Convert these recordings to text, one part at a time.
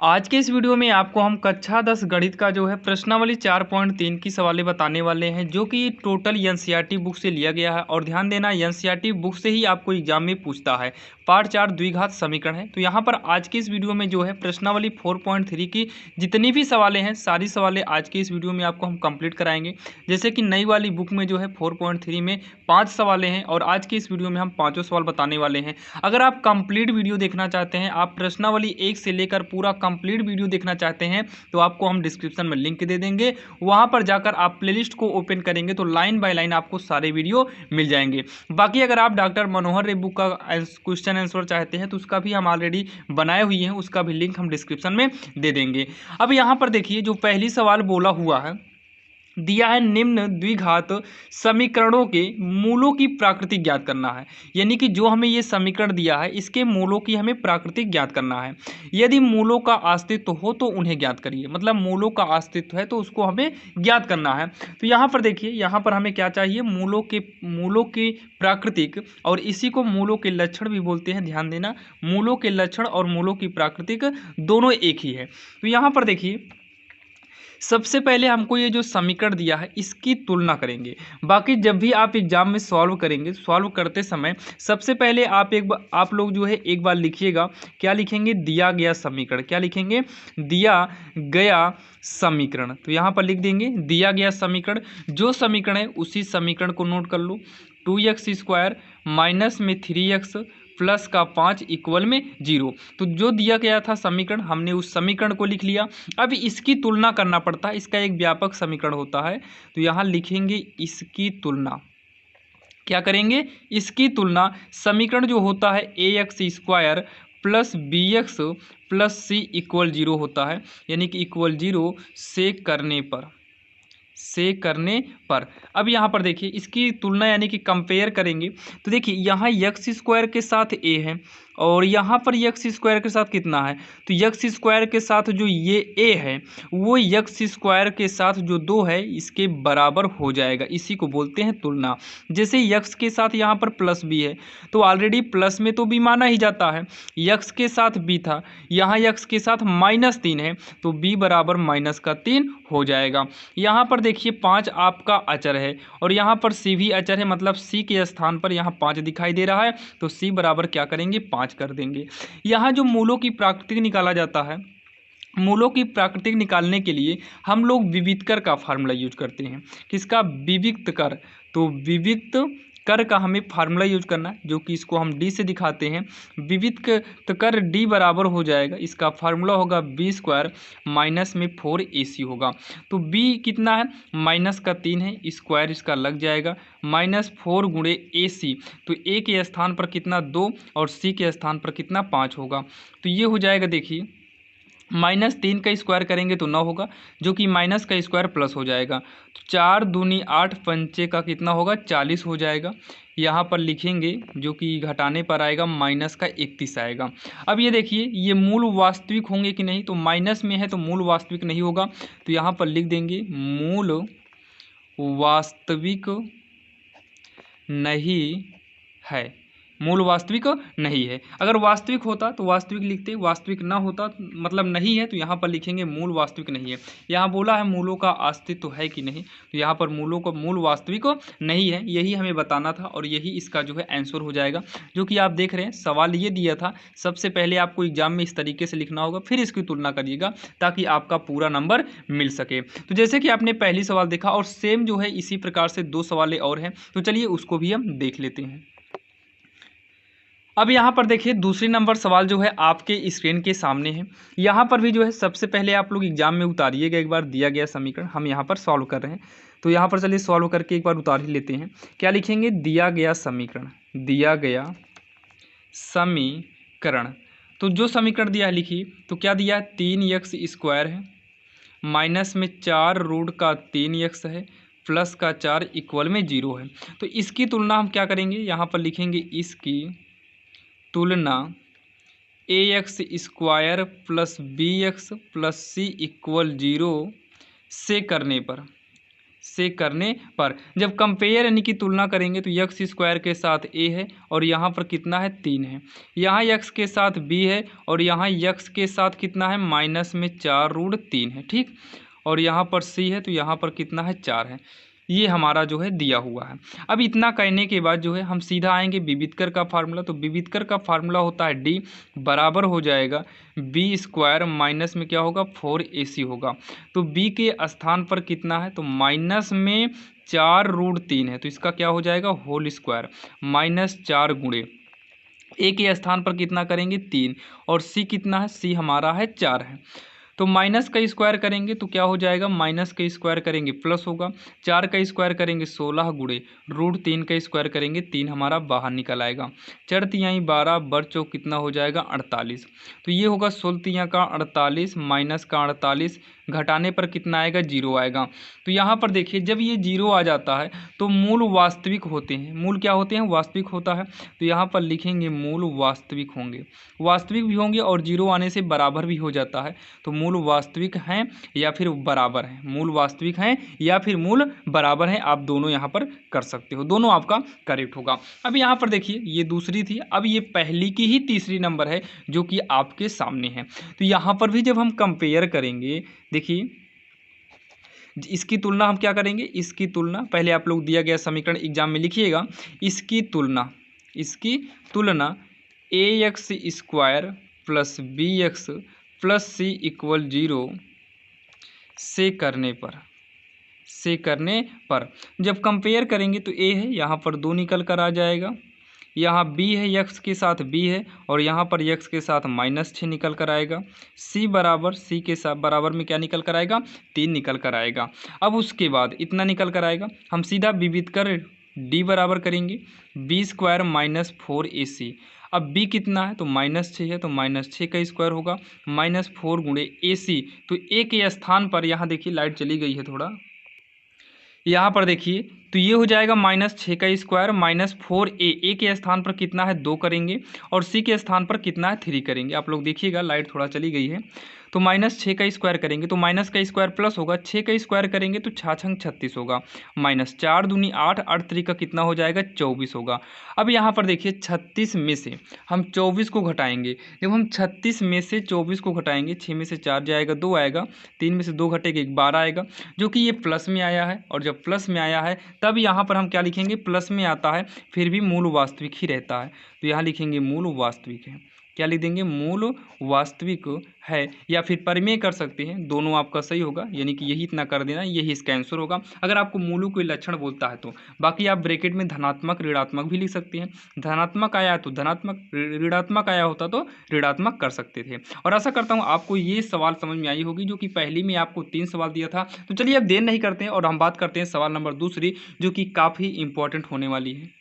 आज के इस वीडियो में आपको हम कक्षा 10 गणित का जो है प्रश्नावली 4.3 की सवालें बताने वाले हैं, जो कि टोटल एनसीईआरटी बुक से लिया गया है। और ध्यान देना, एनसीईआरटी बुक से ही आपको एग्जाम में पूछता है। पार्ट 4 द्विघात समीकरण है। तो यहाँ पर आज के इस वीडियो में जो है प्रश्नावली 4.3 की जितनी भी सवालें हैं, सारी सवालें आज के इस वीडियो में आपको हम कंप्लीट कराएंगे। जैसे कि नई वाली बुक में जो है 4.3 में 5 सवालें हैं, और आज के इस वीडियो में हम पाँचों सवाल बताने वाले हैं। अगर आप कंप्लीट वीडियो देखना चाहते हैं, आप प्रश्नावली 1 से लेकर पूरा कंप्लीट वीडियो देखना चाहते हैं, तो आपको हम डिस्क्रिप्शन में लिंक दे देंगे। वहां पर जाकर आप प्लेलिस्ट को ओपन करेंगे तो लाइन बाय लाइन आपको सारे वीडियो मिल जाएंगे। बाकी अगर आप डॉक्टर मनोहर रे बुक का क्वेश्चन आंसर चाहते हैं तो उसका भी हम ऑलरेडी बनाए हुए हैं, उसका भी लिंक हम डिस्क्रिप्शन में दे देंगे। अब यहाँ पर देखिए, जो पहली सवाल बोला हुआ है, दिया है निम्न द्विघात समीकरणों के मूलों की प्राकृतिक ज्ञात करना है। यानी कि जो हमें ये समीकरण दिया है, इसके मूलों की हमें प्राकृतिक ज्ञात करना है। यदि मूलों का अस्तित्व हो तो उन्हें ज्ञात करिए। मतलब मूलों का अस्तित्व है तो उसको हमें ज्ञात करना है। तो यहाँ पर देखिए, यहाँ पर हमें क्या चाहिए, मूलों की प्राकृतिक, और इसी को मूलों के लक्षण भी बोलते हैं। ध्यान देना, मूलों के लक्षण और मूलों की प्राकृतिक दोनों एक ही है। तो यहाँ पर देखिए, सबसे पहले हमको ये जो समीकरण दिया है इसकी तुलना करेंगे। बाकी जब भी आप एग्जाम में सॉल्व करेंगे, सॉल्व करते समय सबसे पहले आप लोग जो है एक बार लिखिएगा। क्या लिखेंगे? दिया गया समीकरण। क्या लिखेंगे? दिया गया समीकरण। तो यहाँ पर लिख देंगे दिया गया समीकरण। जो समीकरण है उसी समीकरण को नोट कर लो। 2x² माइनस में 3x प्लस का 5 इक्वल में 0। तो जो दिया गया था समीकरण, हमने उस समीकरण को लिख लिया। अब इसकी तुलना करना पड़ता है, इसका एक व्यापक समीकरण होता है। तो यहाँ लिखेंगे इसकी तुलना। क्या करेंगे? इसकी तुलना। समीकरण जो होता है ax² plus bx plus c equal 0 होता है। यानी कि इक्वल 0 से करने पर अब यहाँ पर देखिए, इसकी तुलना यानी कि कंपेयर करेंगे। तो देखिए, यहाँ x² के साथ a है, और यहाँ पर x² के साथ कितना है, तो x² के साथ जो ये a है वो x² के साथ जो 2 है इसके बराबर हो जाएगा। इसी को बोलते हैं तुलना। जैसे x के साथ यहाँ पर प्लस b है, तो ऑलरेडी प्लस में तो b माना ही जाता है। x के साथ b था, यहाँ x के साथ -3 है, तो b बराबर -3 हो जाएगा। यहाँ पर देखिए 5 आपका अचर है, और यहाँ पर c भी अचर है, मतलब c के स्थान पर यहाँ 5 दिखाई दे रहा है, तो c बराबर क्या करेंगे? 5 कर देंगे। यहाँ जो मूलों की प्राकृतिक निकाला जाता है, मूलों की प्राकृतिक निकालने के लिए हम लोग विविक्तर का फार्मूला यूज करते हैं। किसका? विविक्तर। तो विविक्तर का हमें फार्मूला यूज करना है, जो कि इसको हम d से दिखाते हैं। विविक्तर d बराबर हो जाएगा, इसका फार्मूला होगा b² माइनस में 4ac होगा। तो b कितना है? -3 है, स्क्वायर इसका लग जाएगा, -4 गुणे ac। तो a के स्थान पर कितना? 2, और c के स्थान पर कितना? 5 होगा। तो ये हो जाएगा, देखिए -3 का स्क्वायर करेंगे तो 9 होगा, जो कि माइनस का स्क्वायर प्लस हो जाएगा। तो 4 दूनी 8, पंचे का कितना होगा? 40 हो जाएगा। यहाँ पर लिखेंगे, जो कि घटाने पर आएगा -31 आएगा। अब ये देखिए, ये मूल वास्तविक होंगे कि नहीं, तो माइनस में है तो मूल वास्तविक नहीं होगा। तो यहाँ पर लिख देंगे मूल वास्तविक नहीं है। मूल वास्तविक नहीं है। अगर वास्तविक होता तो वास्तविक लिखते, वास्तविक ना होता मतलब नहीं है, तो यहाँ पर लिखेंगे मूल वास्तविक नहीं है। यहाँ बोला है मूलों का अस्तित्व है कि नहीं, तो यहाँ पर मूल वास्तविक नहीं है, यही हमें बताना था, और यही इसका जो है आंसर हो जाएगा। जो कि आप देख रहे हैं, सवाल ये दिया था, सबसे पहले आपको एग्जाम में इस तरीके से लिखना होगा, फिर इसकी तुलना करिएगा, ताकि आपका पूरा नंबर मिल सके। तो जैसे कि आपने पहली सवाल देखा, और सेम जो है इसी प्रकार से 2 सवालें और हैं, तो चलिए उसको भी हम देख लेते हैं। अब यहाँ पर देखिए, दूसरी नंबर सवाल जो है आपके स्क्रीन के सामने है। यहाँ पर भी जो है सबसे पहले आप लोग एग्जाम में उतारिएगा एक बार दिया गया समीकरण। हम यहाँ पर सॉल्व कर रहे हैं, तो यहाँ पर चलिए सॉल्व करके एक बार उतार ही लेते हैं। क्या लिखेंगे? दिया गया समीकरण। दिया गया समीकरण। तो जो समीकरण दिया है लिखिए। तो क्या दिया है? 3x² है, माइनस में 4√3x है, प्लस का 4 इक्वल में 0 है। तो इसकी तुलना हम क्या करेंगे? यहाँ पर लिखेंगे इसकी तुलना ax² plus bx plus c equal 0 से करने पर। से करने पर जब कंपेयर यानी कि तुलना करेंगे तो यक्स स्क्वायर के साथ ए है और यहाँ पर कितना है 3 है, यहाँ यक्स के साथ बी है और यहाँ यक्स के साथ कितना है माइनस में 4√3 है, ठीक। और यहाँ पर सी है तो यहाँ पर कितना है 4 है। ये हमारा जो है दिया हुआ है। अब इतना कहने के बाद जो है हम सीधा आएंगे विविधकर का फार्मूला। तो विविधकर का फार्मूला होता है डी बराबर हो जाएगा बी स्क्वायर माइनस में क्या होगा 4ac होगा। तो बी के स्थान पर कितना है तो माइनस में 4√3 है, तो इसका क्या हो जाएगा होल स्क्वायर -4 गुणे ए के स्थान पर कितना करेंगे 3 और सी कितना है सी हमारा है 4 है। तो माइनस का स्क्वायर करेंगे तो क्या हो जाएगा माइनस का स्क्वायर करेंगे प्लस होगा, 4 का स्क्वायर करेंगे 16 गुणे √3 का स्क्वायर करेंगे 3 हमारा बाहर निकल आएगा। 4 तिहाई 12 बर चौक कितना हो जाएगा 48। तो ये होगा 16 तिहाई का 48 माइनस का 48 घटाने पर कितना आएगा 0 आएगा। तो यहाँ पर देखिए जब ये 0 आ जाता है तो मूल वास्तविक होते हैं। मूल क्या होते हैं वास्तविक होता है। तो यहाँ पर लिखेंगे मूल वास्तविक होंगे, वास्तविक भी होंगे और 0 आने से बराबर भी हो जाता है। तो मूल वास्तविक हैं या फिर बराबर हैं, मूल वास्तविक हैं या फिर मूल बराबर हैं, आप दोनों यहाँ पर कर सकते हो, दोनों आपका करेक्ट होगा। अब यहाँ पर देखिए ये दूसरी थी, अब ये पहली की ही तीसरी नंबर है जो कि आपके सामने है। तो यहाँ पर भी जब हम कंपेयर करेंगे देखिए इसकी तुलना हम क्या करेंगे, इसकी तुलना पहले आप लोग दिया गया समीकरण एग्जाम में लिखिएगा, इसकी तुलना ax square plus bx plus C equal 0 से करने पर जब कंपेयर करेंगे तो a है यहाँ पर 2 निकल कर आ जाएगा, यहाँ b है यक्स के साथ b है और यहाँ पर यक्स के साथ -6 निकल कर आएगा। c बराबर c के साथ बराबर में क्या निकल कर आएगा 3 निकल कर आएगा। अब उसके बाद इतना निकल कर आएगा, हम सीधा विविध कर d बराबर करेंगे b स्क्वायर -4ac। अब b कितना है तो -6 है तो -6 का स्क्वायर होगा -4 गुणे ac। तो a के स्थान पर यहाँ देखिए लाइट चली गई है थोड़ा, यहाँ पर देखिए तो ये हो जाएगा -6 का स्क्वायर -4a के स्थान पर कितना है 2 करेंगे और c के स्थान पर कितना है 3 करेंगे। आप लोग देखिएगा लाइट थोड़ा चली गई है। तो -6 का स्क्वायर करेंगे तो माइनस का स्क्वायर प्लस होगा, 6 का स्क्वायर करेंगे तो 6×6 36 होगा, -4 दूनी 8 8 3 का कितना हो जाएगा 24 होगा। अब यहाँ पर देखिए 36 में से हम 24 को घटाएंगे, जब हम 36 में से 24 को घटाएंगे 6 में से 4 जाएगा 2 आएगा, 3 में से 2 घटेगा 12 आएगा, जो कि ये प्लस में आया है। और जब प्लस में आया है तब यहाँ पर हम क्या लिखेंगे, प्लस में आता है फिर भी मूल वास्तविक ही रहता है, तो यहाँ लिखेंगे मूल वास्तविक है। क्या लिख देंगे, मूल वास्तविक है, या फिर परिमेय कर सकते हैं, दोनों आपका सही होगा, यानी कि यही इतना कर देना, यही इसका आंसर होगा अगर आपको मूलों कोई लक्षण बोलता है तो। बाकी आप ब्रैकेट में धनात्मक ऋणात्मक भी लिख सकते हैं, धनात्मक आया तो धनात्मक, ऋणात्मक आया होता तो ऋणात्मक कर सकते थे। और आशा करता हूँ आपको ये सवाल समझ में आई होगी, जो कि पहली में आपको 3 सवाल दिया था। तो चलिए अब देर नहीं करते हैं और हम बात करते हैं सवाल नंबर दूसरी, जो कि काफ़ी इंपॉर्टेंट होने वाली है।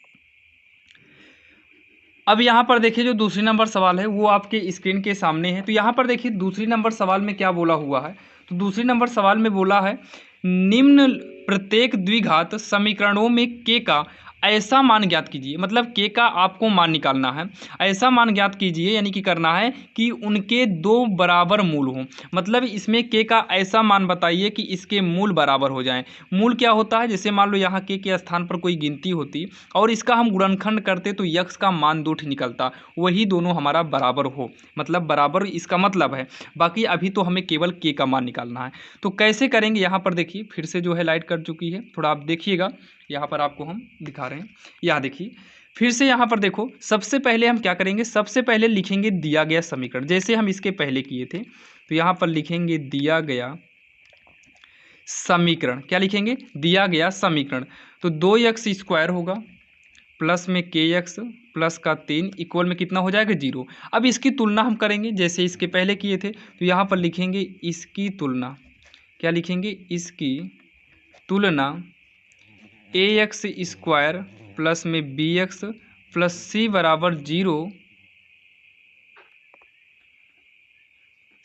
अब यहाँ पर देखिए जो दूसरी नंबर सवाल है वो आपके स्क्रीन के सामने है। तो यहाँ पर देखिए दूसरी नंबर सवाल में क्या बोला हुआ है, तो दूसरी नंबर सवाल में बोला है निम्न प्रत्येक द्विघात समीकरणों में के का ऐसा मान ज्ञात कीजिए, मतलब के का आपको मान निकालना है, ऐसा मान ज्ञात कीजिए यानी कि करना है कि उनके 2 बराबर मूल हों। मतलब इसमें के का ऐसा मान बताइए कि इसके मूल बराबर हो जाएं। मूल क्या होता है, जैसे मान लो यहाँ के स्थान पर कोई गिनती होती और इसका हम गुणनखंड करते तो यक्स का मान 2 निकलता, वही दोनों हमारा बराबर हो, मतलब बराबर इसका मतलब है। बाकी अभी तो हमें केवल के का मान निकालना है। तो कैसे करेंगे, यहाँ पर देखिए फिर से जो है लाइट कट चुकी है, थोड़ा आप देखिएगा, यहाँ पर आपको हम दिखा रहे हैं, यहाँ देखिए फिर से यहाँ पर देखो। सबसे पहले हम क्या करेंगे, सबसे पहले लिखेंगे दिया गया समीकरण, जैसे हम इसके पहले किए थे। तो यहाँ पर लिखेंगे दिया गया समीकरण, क्या लिखेंगे, दिया गया समीकरण। तो 2x स्क्वायर होगा प्लस में kx प्लस का 3 इक्वल में कितना हो जाएगा 0। अब इसकी तुलना हम करेंगे जैसे इसके पहले किए थे। तो यहाँ पर लिखेंगे इसकी तुलना, क्या लिखेंगे, इसकी तुलना ax स्क्वायर प्लस में bx प्लस c बराबर 0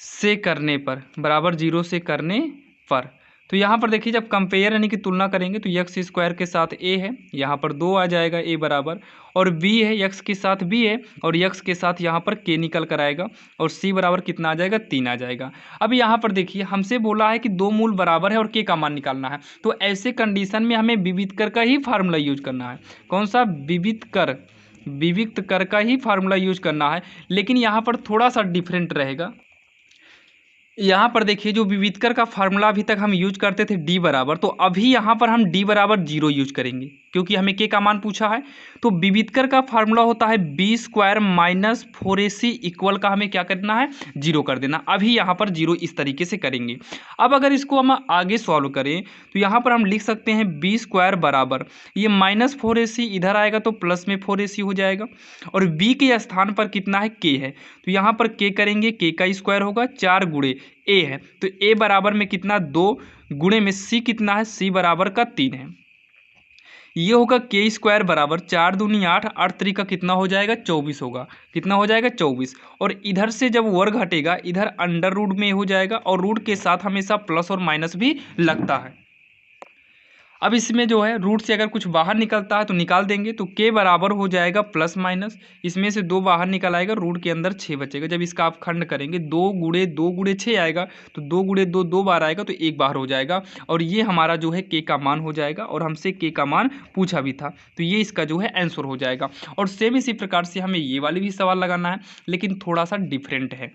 से करने पर, बराबर 0 से करने पर। तो यहाँ पर देखिए जब कंपेयर यानी कि तुलना करेंगे तो यक्स स्क्वायर के साथ ए है, यहाँ पर 2 आ जाएगा ए बराबर, और बी है यक्स के साथ बी है और यक्स के साथ यहाँ पर के निकल कर आएगा, और सी बराबर कितना आ जाएगा 3 आ जाएगा। अब यहाँ पर देखिए हमसे बोला है कि दो मूल बराबर है और के का मान निकालना है, तो ऐसे कंडीशन में हमें विविध कर का ही फार्मूला यूज करना है। कौन सा? विविध कर का ही फार्मूला यूज करना है, लेकिन यहाँ पर थोड़ा सा डिफरेंट रहेगा। यहाँ पर देखिए जो विविधकर का फार्मूला अभी तक हम यूज करते थे डी बराबर, तो अभी यहाँ पर हम डी बराबर 0 यूज करेंगे क्योंकि हमें के का मान पूछा है। तो विविधकर का फार्मूला होता है B square minus 4ac equal का हमें क्या करना है? 0 कर देना। अभी यहाँ पर 0 इस तरीके से करेंगे। अब अगर इसको हम आगे सॉल्व करें तो यहाँ पर हम लिख सकते हैं बी स्क्वायर बराबर ये माइनस 4ac इधर आएगा तो प्लस में 4ac हो जाएगा, और बी के स्थान पर कितना है? के है, तो यहाँ पर के करेंगे, के का स्क्वायर होगा 4 गुणे ए है, तो ए बराबर में कितना? 2 गुणे में सी कितना है? सी बराबर का 3 है। ये होगा के स्क्वायर बराबर 4 दूनी 8, 8 तरीका कितना हो जाएगा? 24 होगा। कितना हो जाएगा? 24। और इधर से जब वर्ग हटेगा इधर अंडर रूट में हो जाएगा, और रूट के साथ हमेशा प्लस और माइनस भी लगता है। अब इसमें जो है रूट से अगर कुछ बाहर निकलता है तो निकाल देंगे, तो के बराबर हो जाएगा प्लस माइनस, इसमें से 2 बाहर निकल आएगा, रूट के अंदर 6 बचेगा। जब इसका आप खंड करेंगे 2 गुणे 6 आएगा, तो 2 गुणे 2 2 बार आएगा तो 1 बार हो जाएगा, और ये हमारा जो है के का मान हो जाएगा, और हमसे के का मान पूछा भी था, तो ये इसका जो है आंसर हो जाएगा। और सेम इसी प्रकार से हमें ये वाली भी सवाल लगाना है, लेकिन थोड़ा सा डिफरेंट है।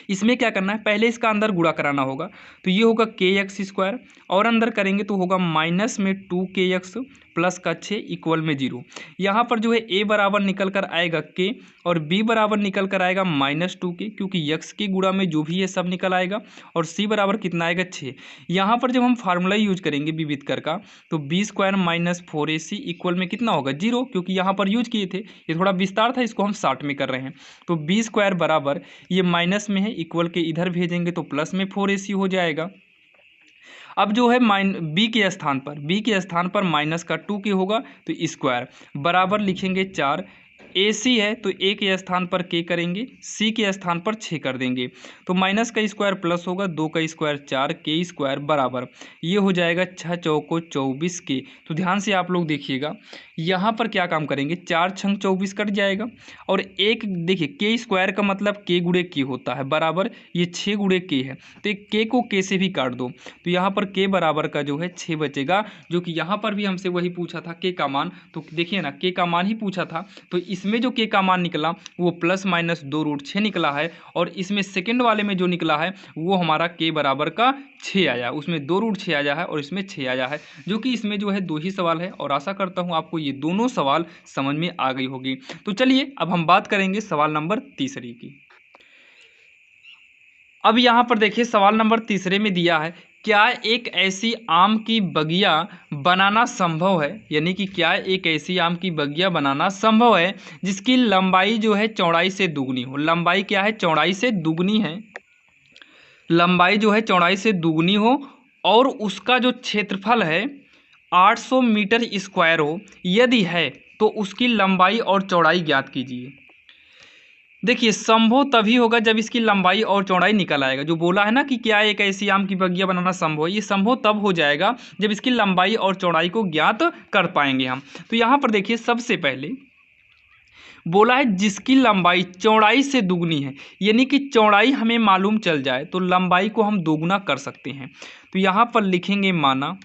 इसमें क्या करना है? पहले इसका अंदर गुणा कराना होगा, तो ये होगा के एक्स स्क्वायर, और अंदर करेंगे तो होगा माइनस में 2kx प्लस का 6 इक्वल में 0। यहाँ पर जो है ए बराबर निकल कर आएगा के, और बी बराबर निकल कर आएगा -2k, क्योंकि यक्स के गुणा में जो भी है सब निकल आएगा, और सी बराबर कितना आएगा? 6। यहाँ पर जब हम फार्मूला यूज करेंगे विविध कर का, तो B square minus 4ac equal में कितना होगा? 0, क्योंकि यहाँ पर यूज किए थे, ये थोड़ा विस्तार था, इसको हम शॉर्ट में कर रहे हैं। तो बी स्क्वायर बराबर ये माइनस में है, इक्वल के इधर भेजेंगे तो प्लस में 4ac हो जाएगा। अब जो है बी के स्थान पर माइनस का 2k होगा, तो स्क्वायर बराबर लिखेंगे 4, AC है तो ए के स्थान पर के करेंगे, सी के स्थान पर 6 कर देंगे, तो माइनस का स्क्वायर प्लस होगा, 2 का स्क्वायर 4, के स्क्वायर बराबर ये हो जाएगा 6 चौको 24 के। तो ध्यान से आप लोग देखिएगा, यहाँ पर क्या काम करेंगे? 4 छंग 24 कट जाएगा, और एक देखिए के स्क्वायर का मतलब के गुणे के होता है, बराबर ये 6 गुणे के है, तो एक के को के से भी काट दो, तो यहाँ पर के बराबर का जो है 6 बचेगा, जो कि यहाँ पर भी हमसे वही पूछा था के का मान, तो देखिए ना के का मान ही पूछा था, तो इसमें जो के का मान निकला वो प्लस माइनस 2√6 निकला है, और इसमें सेकंड वाले में जो निकला है वो हमारा के बराबर का 6 आया, उसमें 2√6 आया है और इसमें 6 आया है, जो कि इसमें जो है 2 ही सवाल है, और आशा करता हूँ आपको ये दोनों सवाल समझ में आ गई होगी। तो चलिए अब हम बात करेंगे सवाल नंबर 3 की। अब यहाँ पर देखिए सवाल नंबर 3 में दिया है, क्या एक ऐसी आम की बगिया बनाना संभव है, यानी कि क्या एक ऐसी आम की बगिया बनाना संभव है जिसकी लंबाई जो है चौड़ाई से दुगनी हो। लंबाई क्या है? चौड़ाई से दुगनी है, लंबाई जो है चौड़ाई से दुगनी हो, और उसका जो क्षेत्रफल है 800 मीटर स्क्वायर हो। यदि है तो उसकी लंबाई और चौड़ाई ज्ञात कीजिए। देखिए संभव तभी होगा जब इसकी लंबाई और चौड़ाई निकल आएगा। जो बोला है ना कि क्या एक ऐसी आम की बगिया बनाना संभव है, ये संभव तब हो जाएगा जब इसकी लंबाई और चौड़ाई को ज्ञात कर पाएंगे हम। तो यहाँ पर देखिए सबसे पहले बोला है जिसकी लंबाई चौड़ाई से दुगनी है, यानी कि चौड़ाई हमें मालूम चल जाए तो लंबाई को हम दोगुना कर सकते हैं। तो यहाँ पर लिखेंगे माना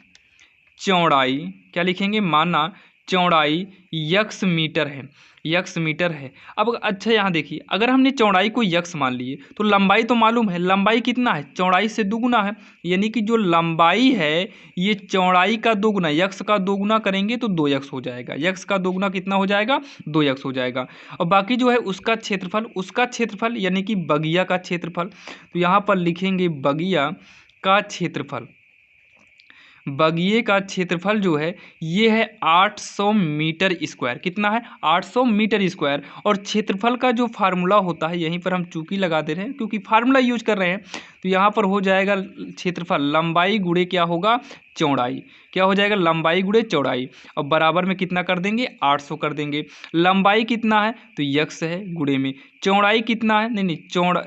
चौड़ाई, क्या लिखेंगे? माना चौड़ाई यक्स मीटर है, यक्स मीटर है। अब अच्छा यहाँ देखिए, अगर हमने चौड़ाई को यक्स मान लिए तो लंबाई तो मालूम है, लंबाई कितना है? चौड़ाई से दुगुना है, यानी कि जो लंबाई है ये चौड़ाई का दोगुना, यक्स का दोगुना करेंगे तो 2x हो जाएगा, यक्स का दोगुना कितना हो जाएगा? 2x हो जाएगा। और बाकी जो है उसका क्षेत्रफल यानी कि बगिया का क्षेत्रफल, तो यहाँ पर लिखेंगे बगिया का क्षेत्रफल। बगिए का क्षेत्रफल जो है ये है 800 मीटर स्क्वायर। कितना है? 800 मीटर स्क्वायर। और क्षेत्रफल का जो फार्मूला होता है, यहीं पर हम चूकी लगा दे रहे हैं क्योंकि फार्मूला यूज कर रहे हैं, तो यहाँ पर हो जाएगा क्षेत्रफल लंबाई गुणे क्या होगा? चौड़ाई, क्या हो जाएगा लंबाई गुणे चौड़ाई, और बराबर में कितना कर देंगे 800 कर देंगे। लंबाई कितना है तो यक्स है, गुणे में चौड़ाई कितना है, नहीं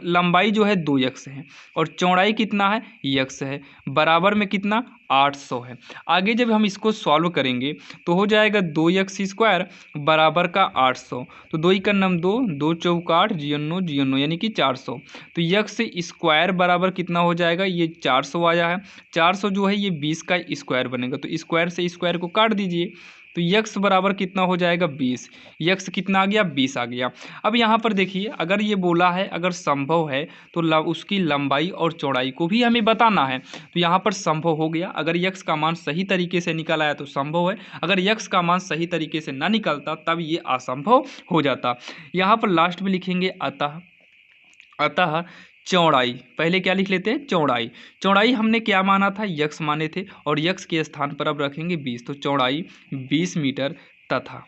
लंबाई जो है 2x है और चौड़ाई कितना है यक्स है, बराबर में कितना 800 है। आगे जब हम इसको सॉल्व करेंगे तो हो जाएगा 2x² बराबर का 800, तो 2 का नम 2, 2 चौका 8, जीरो जीरो यानी कि 400। तो यक्स स्क्वायर बराबर कितना हो जाएगा, ये 400 आया है, 400 जो है ये 20 का स्क्वायर बनेगा, तो स्क्वायर से स्क्वायर को काट दीजिए, तो यक्स बराबर कितना हो जाएगा 20, यक्स कितना आ गया 20 आ गया। अब यहाँ पर देखिए अगर ये बोला है अगर संभव है तो उसकी लंबाई और चौड़ाई को भी हमें बताना है, तो यहाँ पर संभव हो गया। अगर यक्स का मान सही तरीके से निकल आया तो संभव है, अगर यक्स का मान सही तरीके से ना निकलता तब ये असंभव हो जाता। यहाँ पर लास्ट में लिखेंगे अतः चौड़ाई, पहले क्या लिख लेते हैं चौड़ाई, चौड़ाई हमने क्या माना था यक्स माने थे और यक्स के स्थान पर अब रखेंगे 20, तो चौड़ाई 20 मीटर तथा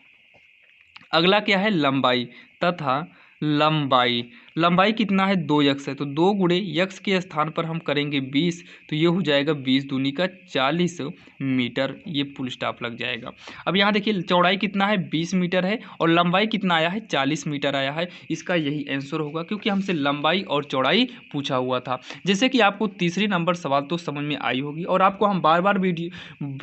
अगला क्या है लंबाई, तथा लंबाई कितना है 2x है, तो 2 गुणे यक्स के स्थान पर हम करेंगे 20, तो ये हो जाएगा 20 दूनी का 40 मीटर, ये फुल स्टॉप लग जाएगा। अब यहाँ देखिए चौड़ाई कितना है 20 मीटर है और लंबाई कितना आया है 40 मीटर आया है, इसका यही आंसर होगा क्योंकि हमसे लंबाई और चौड़ाई पूछा हुआ था। जैसे कि आपको तीसरी नंबर सवाल तो समझ में आई होगी और आपको हम बार बार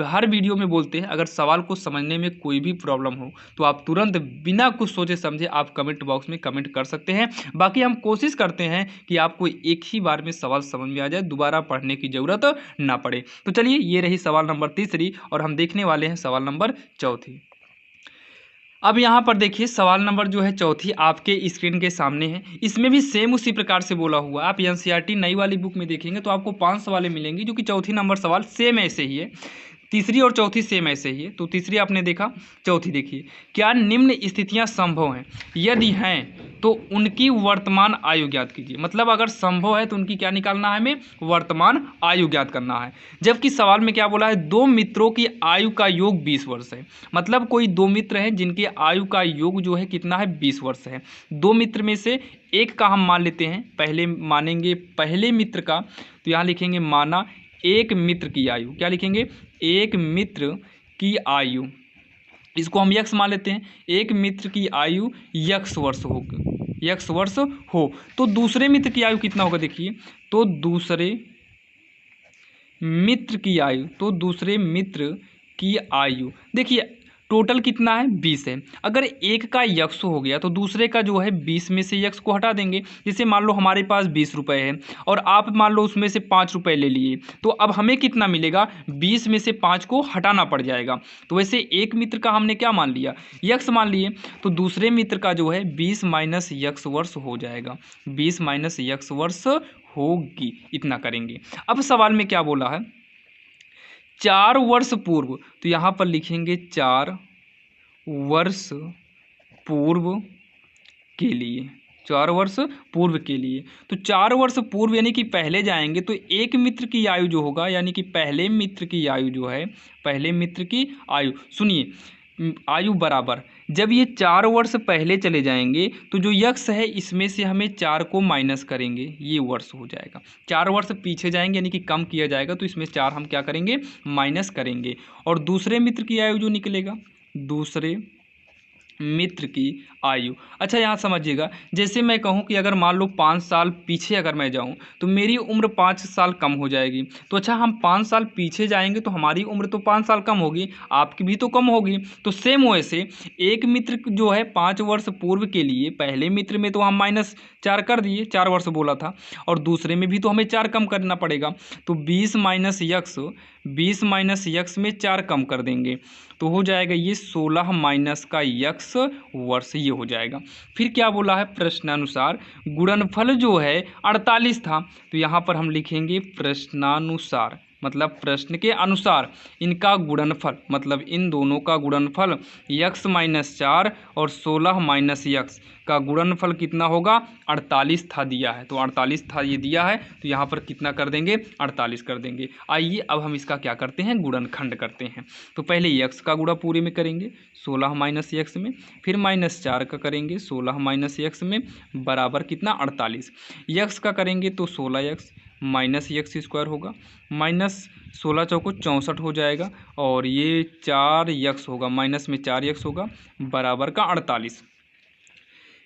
हर वीडियो में बोलते हैं अगर सवाल को समझने में कोई भी प्रॉब्लम हो तो आप तुरंत बिना कुछ सोचे समझे आप कमेंट बॉक्स में कमेंट कर सकते हैं। बाकी हम कोशिश करते हैं कि आपको एक ही बार में सवाल समझ में आ जाए, दोबारा पढ़ने की जरूरत ना पड़े। तो चलिए ये रही सवाल नंबर तीसरी और हम देखने वाले हैं सवाल नंबर चौथी। अब यहाँ पर देखिए सवाल नंबर जो है चौथी आपके स्क्रीन के सामने है, इसमें भी सेम उसी प्रकार से बोला हुआ है। आप एनसीईआरटी नई वाली बुक में देखेंगे तो आपको 5 सवालें मिलेंगी जो कि चौथी नंबर सवाल सेम ऐसे ही है, तीसरी और चौथी सेम ऐसे ही है। तो तीसरी आपने देखा, चौथी देखिए, क्या निम्न स्थितियां संभव हैं, यदि हैं तो उनकी वर्तमान आयु ज्ञात कीजिए। मतलब अगर संभव है तो उनकी क्या निकालना है, हमें वर्तमान आयु ज्ञात करना है। जबकि सवाल में क्या बोला है, 2 मित्रों की आयु का योग 20 वर्ष है। मतलब कोई 2 मित्र हैं जिनके आयु का योग जो है कितना है 20 वर्ष है। 2 मित्र में से एक का हम मान लेते हैं, पहले मानेंगे पहले मित्र का, तो यहाँ लिखेंगे माना एक मित्र की आयु, क्या लिखेंगे एक मित्र की आयु, इसको हम यक्स मान लेते हैं, एक मित्र की आयु यक्स वर्ष हो, तो दूसरे मित्र की आयु कितना होगा देखिए, तो दूसरे मित्र की आयु देखिए टोटल कितना है 20 है। अगर एक का यक्स हो गया तो दूसरे का जो है 20 में से यक्स को हटा देंगे। जैसे मान लो हमारे पास 20 रुपये है और आप मान लो उसमें से 5 रुपये ले लिए, तो अब हमें कितना मिलेगा 20 में से 5 को हटाना पड़ जाएगा। तो वैसे एक मित्र का हमने क्या मान लिया यक्स मान लिए, तो दूसरे मित्र का जो है 20 माइनस यक्स वर्ष हो जाएगा, 20 माइनस यक्स वर्ष होगी, इतना करेंगे। अब सवाल में क्या बोला है 4 वर्ष पूर्व, तो यहाँ पर लिखेंगे 4 वर्ष पूर्व के लिए, 4 वर्ष पूर्व के लिए। तो 4 वर्ष पूर्व यानी कि पहले जाएंगे तो एक मित्र की आयु जो होगा, यानी कि पहले मित्र की आयु जो है, पहले मित्र की आयु, सुनिए आयु बराबर, जब ये 4 वर्ष पहले चले जाएंगे तो जो यक्स है इसमें से हमें 4 को माइनस करेंगे, ये वर्ष हो जाएगा। 4 वर्ष पीछे जाएंगे यानी कि कम किया जाएगा, तो इसमें 4 हम क्या करेंगे माइनस करेंगे, और दूसरे मित्र की आयु जो निकलेगा, दूसरे मित्र की आयु। अच्छा यहाँ समझिएगा, जैसे मैं कहूँ कि अगर मान लो 5 साल पीछे अगर मैं जाऊँ तो मेरी उम्र 5 साल कम हो जाएगी। तो अच्छा हम 5 साल पीछे जाएंगे तो हमारी उम्र तो 5 साल कम होगी, आपकी भी तो कम होगी। तो सेम वैसे एक मित्र जो है 5 वर्ष पूर्व के लिए, पहले मित्र में तो हम -4 कर दिए, 4 वर्ष बोला था, और दूसरे में भी तो हमें 4 कम करना पड़ेगा। तो 20 माइनस यक्स में 4 कम कर देंगे तो हो जाएगा ये 16 माइनस का यक्स वर्ष, ये हो जाएगा। फिर क्या बोला है प्रश्नानुसार गुणनफल जो है 48 था, तो यहाँ पर हम लिखेंगे प्रश्नानुसार, मतलब प्रश्न के अनुसार इनका गुणनफल, मतलब इन दोनों का गुणनफल यक्स माइनस 4 और 16 माइनस यक्स का गुणनफल कितना होगा 48 था दिया है, तो 48 था ये दिया है, तो यहाँ पर कितना कर देंगे 48 कर देंगे। आइए अब हम इसका क्या करते हैं गुणनखंड करते हैं। तो पहले यक्स का गुणा पूरे में करेंगे 16 माइनस यक्स में, फिर -4 का करेंगे 16 माइनस यक्स में, बराबर कितना 48, यक्स का करेंगे तो 16 यक्स माइनस यक्स स्क्वायर होगा, माइनस 16 चौको 64 हो जाएगा, और ये 4 यक्स होगा, माइनस में 4 यक्स होगा, बराबर का 48।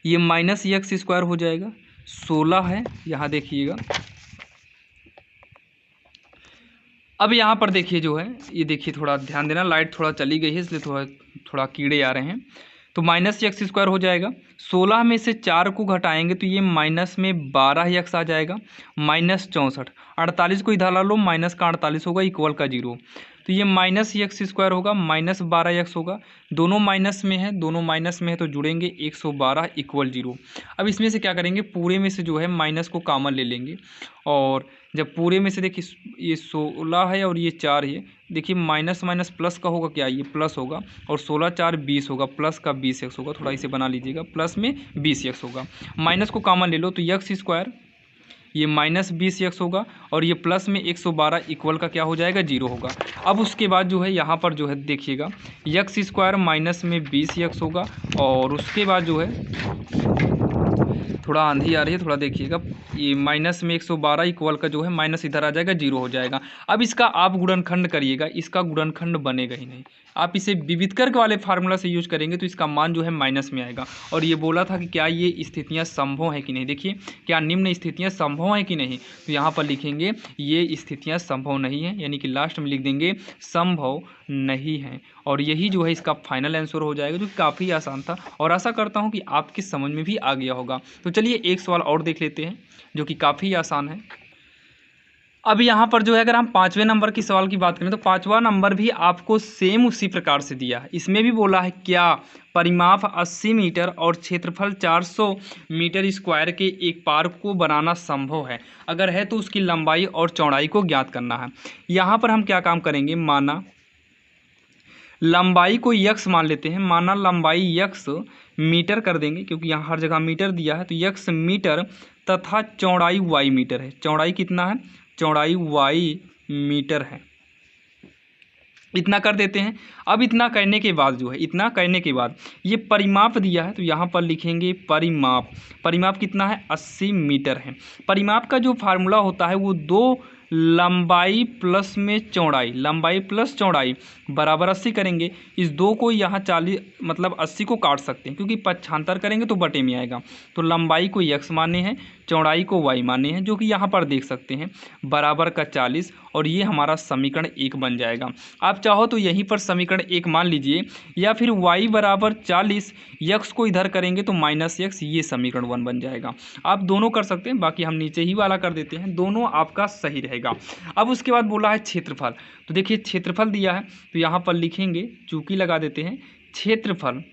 ये माइनस यक्स स्क्वायर हो जाएगा, 16 है यहाँ देखिएगा। अब यहाँ पर देखिए जो है, ये देखिए थोड़ा ध्यान देना, लाइट थोड़ा चली गई है इसलिए थोड़ा कीड़े आ रहे हैं। तो माइनस यक्स स्क्वायर हो जाएगा, 16 में से 4 को घटाएंगे तो ये माइनस में 12 यक्स आ जाएगा, माइनस 64, 48 को इधर ला लो, माइनस का 48 होगा, इक्वल का 0। तो ये माइनस यक्स स्क्वायर होगा, माइनस 12 यक्स होगा, दोनों माइनस में है, दोनों माइनस में है तो जुड़ेंगे, 112 इक्वल 0। अब इसमें से क्या करेंगे, पूरे में से जो है माइनस को कॉमन ले लेंगे, और जब पूरे में से देखिए ये 16 है और ये 4 है, देखिए माइनस माइनस प्लस का होगा, क्या ये प्लस होगा, और 16 4 20 होगा, प्लस का 20 एक्स होगा, थोड़ा इसे बना लीजिएगा, प्लस में 20 एक्स होगा, माइनस को कॉमन ले लो तो यक्स स्क्वायर ये माइनस 20 यक्स होगा, और ये प्लस में 112 इक्वल का क्या हो जाएगा, 0 होगा। अब उसके बाद जो है यहाँ पर जो है देखिएगा, यक्स स्क्वायर माइनस में 20 यक्स होगा, और उसके बाद जो है थोड़ा आंधी आ रही है, थोड़ा देखिएगा, ये माइनस में 112 इक्वल का जो है माइनस इधर आ जाएगा, 0 हो जाएगा। अब इसका आप गुणनखंड करिएगा, इसका गुणनखंड बनेगा ही नहीं, आप इसे विविधकर वाले फार्मूला से यूज करेंगे तो इसका मान जो है माइनस में आएगा। और ये बोला था कि क्या ये स्थितियां संभव है कि नहीं, देखिए क्या निम्न स्थितियां संभव है कि नहीं, तो यहाँ पर लिखेंगे ये स्थितियां संभव नहीं है, यानी कि लास्ट में लिख देंगे संभव नहीं है, और यही जो है इसका फाइनल आंसर हो जाएगा, जो काफ़ी आसान था, और आशा करता हूँ कि आपकी समझ में भी आ गया होगा। तो चलिए एक सवाल और देख लेते हैं जो कि काफ़ी आसान है। अब यहाँ पर जो है अगर हम 5वें नंबर की सवाल की बात करें तो 5वां नंबर भी आपको सेम उसी प्रकार से दिया है। इसमें भी बोला है क्या परिमाप 80 मीटर और क्षेत्रफल 400 मीटर स्क्वायर के एक पार्क को बनाना संभव है, अगर है तो उसकी लंबाई और चौड़ाई को ज्ञात करना है। यहाँ पर हम क्या काम करेंगे, माना लंबाई को यक्स मान लेते हैं, माना लंबाई यक्स मीटर कर देंगे, क्योंकि यहाँ हर जगह मीटर दिया है, तो यक्स मीटर तथा चौड़ाई वाई मीटर है। चौड़ाई कितना है, चौड़ाई वाई मीटर है, इतना कर देते हैं। अब इतना करने के बाद जो है, इतना करने के बाद ये परिमाप दिया है तो यहाँ पर लिखेंगे परिमाप, परिमाप कितना है 80 मीटर है। परिमाप का जो फार्मूला होता है वो 2 लंबाई प्लस में चौड़ाई, लंबाई प्लस चौड़ाई बराबर 80 करेंगे। इस 2 को यहाँ 40 मतलब 80 को काट सकते हैं, क्योंकि पक्षांतर करेंगे तो बटे में आएगा। तो लंबाई को यक्स माने हैं, चौड़ाई को वाई माने हैं, जो कि यहाँ पर देख सकते हैं, बराबर का 40, और ये हमारा समीकरण 1 बन जाएगा। आप चाहो तो यहीं पर समीकरण 1 मान लीजिए, या फिर y बराबर 40, यक्स को इधर करेंगे तो माइनस यक्स, ये समीकरण 1 बन जाएगा। आप दोनों कर सकते हैं, बाकी हम नीचे ही वाला कर देते हैं, दोनों आपका सही रहेगा। अब उसके बाद बोला है क्षेत्रफल, तो देखिए क्षेत्रफल दिया है तो यहाँ पर लिखेंगे, चूंकि लगा देते हैं, क्षेत्रफल,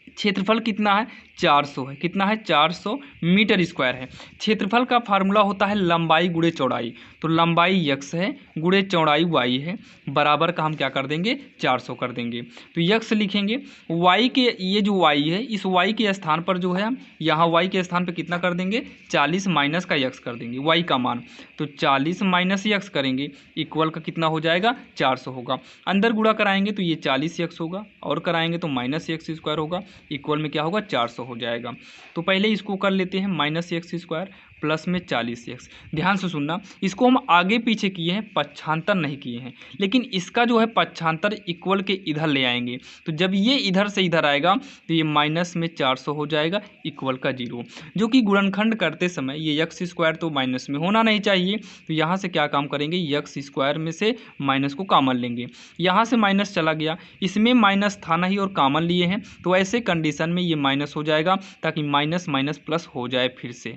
क्षेत्रफल कितना है 400 है, कितना है 400 मीटर स्क्वायर है। क्षेत्रफल का फार्मूला होता है लंबाई गुणे चौड़ाई, तो लंबाई यक्स है गुणे चौड़ाई वाई है, बराबर का हम क्या कर देंगे 400 कर देंगे। तो यक्स लिखेंगे, वाई के ये जो वाई है, इस वाई के स्थान पर जो है हम यहाँ वाई के स्थान पर कितना कर देंगे 40 माइनस का यक्स कर देंगे, वाई का मान, तो 40 माइनस यक्स करेंगे, इक्वल का कितना हो जाएगा 400 होगा। अंदर गुणा कराएंगे तो ये 40 यक्स होगा, और कराएंगे तो माइनस यक्स स्क्वायर होगा, इक्वल में क्या होगा 400 हो जाएगा। तो पहले इसको कर लेते हैं, माइनस एक्स स्क्वायर प्लस में 40 एक्स। ध्यान से सुनना, इसको हम आगे पीछे किए हैं, पक्षांतर नहीं किए हैं, लेकिन इसका जो है पक्षांतर इक्वल के इधर ले आएंगे, तो जब ये इधर से इधर आएगा तो ये माइनस में 400 हो जाएगा, इक्वल का 0, जो कि गुणनखंड करते समय ये एक्स स्क्वायर तो माइनस में होना नहीं चाहिए, तो यहाँ से क्या काम करेंगे, एक्स स्क्वायर में से माइनस को कॉमन लेंगे, यहाँ से माइनस चला गया, इसमें माइनस था नहीं और कॉमन लिए हैं, तो ऐसे कंडीशन में ये माइनस हो जाएगा, ताकि माइनस माइनस प्लस हो जाए फिर से,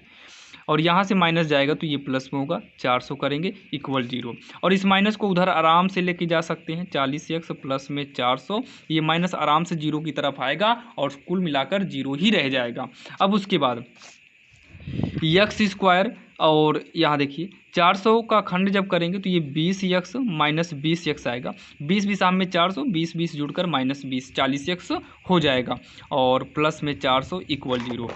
और यहाँ से माइनस जाएगा तो ये प्लस में होगा, 400 करेंगे इक्वल 0, और इस माइनस को उधर आराम से लेके जा सकते हैं, 40x प्लस में 400, ये माइनस आराम से 0 की तरफ आएगा और कुल मिलाकर 0 ही रह जाएगा। अब उसके बाद यक्स स्क्वायर, और यहाँ देखिए 400 का खंड जब करेंगे तो ये 20x माइनस 20x आएगा, 20 20 में 400, 20 20 जुड़कर माइनस 20, 40x हो जाएगा, और प्लस में 400 इक्वल 0।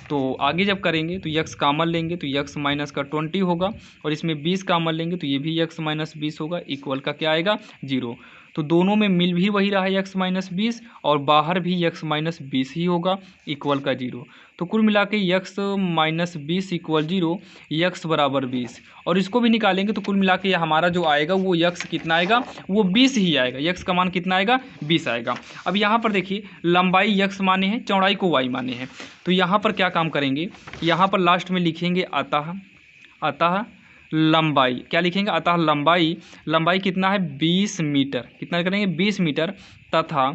तो आगे जब करेंगे तो यक्स कॉमन लेंगे तो यक्स माइनस का 20 होगा, और इसमें 20 कॉमन लेंगे तो ये भी यक्स माइनस 20 होगा, इक्वल का क्या आएगा 0। तो दोनों में मिल भी वही रहा x माइनस 20 और बाहर भी x माइनस 20 ही होगा इक्वल का 0। तो कुल मिला के x माइनस 20 इक्वल 0, x बराबर 20। और इसको भी निकालेंगे तो कुल मिला के हमारा जो आएगा वो x कितना आएगा, वो 20 ही आएगा। x का मान कितना आएगा, 20 आएगा। अब यहाँ पर देखिए लंबाई x माने हैं, चौड़ाई को y माने हैं। तो यहाँ पर क्या काम करेंगे, यहाँ पर लास्ट में लिखेंगे अतः लंबाई, क्या लिखेंगे, अतः लंबाई कितना है 20 मीटर, कितना करेंगे 20 मीटर, तथा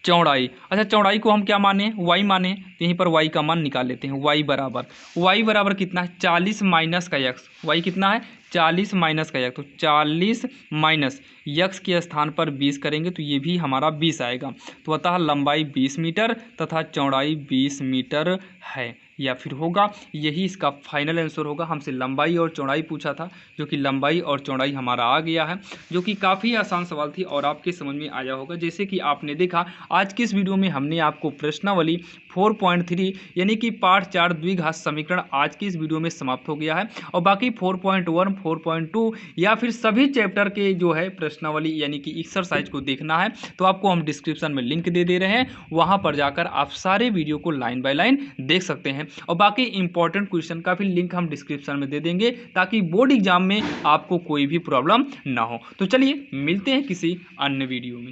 चौड़ाई, अच्छा चौड़ाई को हम क्या माने, y माने, तो यहीं पर y का मान निकाल लेते हैं। y बराबर कितना है 40 माइनस का x, y कितना है 40 माइनस का x, तो 40 माइनस x के स्थान पर 20 करेंगे तो ये भी हमारा 20 आएगा। तो अतः लंबाई 20 मीटर तथा चौड़ाई 20 मीटर है, या फिर होगा, यही इसका फाइनल आंसर होगा। हमसे लंबाई और चौड़ाई पूछा था, जो कि लंबाई और चौड़ाई हमारा आ गया है, जो कि काफ़ी आसान सवाल थी और आपके समझ में आया होगा। जैसे कि आपने देखा आज की इस वीडियो में हमने आपको प्रश्नावली 4.3 यानी कि पार्ट 4 द्विघात समीकरण आज की इस वीडियो में समाप्त हो गया है। और बाकी 4.1, 4.2 या फिर सभी चैप्टर के जो है प्रश्नावली यानी कि एक्सरसाइज को देखना है तो आपको हम डिस्क्रिप्शन में लिंक दे रहे हैं, वहां पर जाकर आप सारे वीडियो को लाइन बाय लाइन देख सकते हैं। और बाकी इंपॉर्टेंट क्वेश्चन का भी लिंक हम डिस्क्रिप्शन में दे देंगे ताकि बोर्ड एग्जाम में आपको कोई भी प्रॉब्लम ना हो। तो चलिए मिलते हैं किसी अन्य वीडियो में।